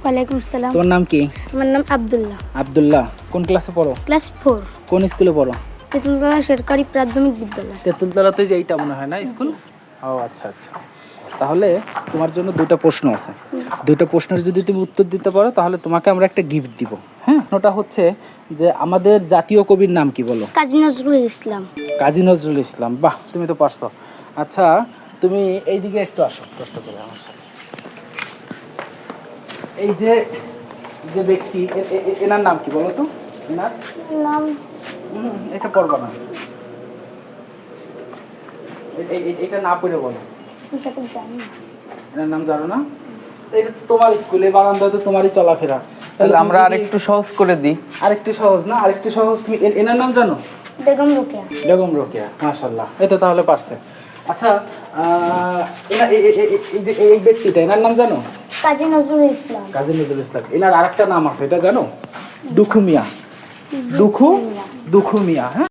ওয়ালাইকুম আসসালাম। তোমার নাম কি? আমার নাম আব্দুল্লাহ। আব্দুল্লাহ। কোন ক্লাসে পড়ো? ক্লাস 4, কোন স্কুলে পড়ো? তেঁতুলতলা সরকারি প্রাথমিক বিদ্যালয়। তেঁতুলতলাতে যে এইটা মনে হয় না স্কুল? ও আচ্ছা আচ্ছা। তাহলে তোমার জন্য দুটো প্রশ্ন আছে। দুটো প্রশ্নের যদি তুমি উত্তর দিতে পারো তাহলে তোমাকে আমরা একটা গিফট দিব। হ্যাঁ, ওটা হচ্ছে যে আমাদের জাতীয় কবির নাম কি বলো? কাজী নজরুল ইসলাম। কাজী নজরুল ইসলাম। বাহ, তুমি তো পারছো। আচ্ছা, তুমি এইদিকে একটু আসো কষ্ট করে আমার সাথে। এই যে যে ব্যক্তি এনার নাম কি বলো তো? এনার নাম এটা পড়বা না, এটা না পড়ে বলো। এটা তো জানি না। এনার নাম জানো না? এটা তো তোমার স্কুলে বারান্দায় তো তোমারই চলাফেরা। তাহলে আমরা আরেকটু সহজ করে দিই। আরেকটু সহজ না? আরেকটু সহজ। তুমি এনার নাম জানো? বেগম রোকেয়া। বেগম রোকেয়া। মাশাআল্লাহ, এটা তাহলে পারছে। আচ্ছা, এই ব্যক্তিটা এনার নাম জানো? কাজী নজরুল ইসলাম। কাজী নজরুল ইসলাম। এনার আরেকটা নাম আছে, এটা জানো? দুখু মিয়া। দুখু মিয়া। হ্যাঁ।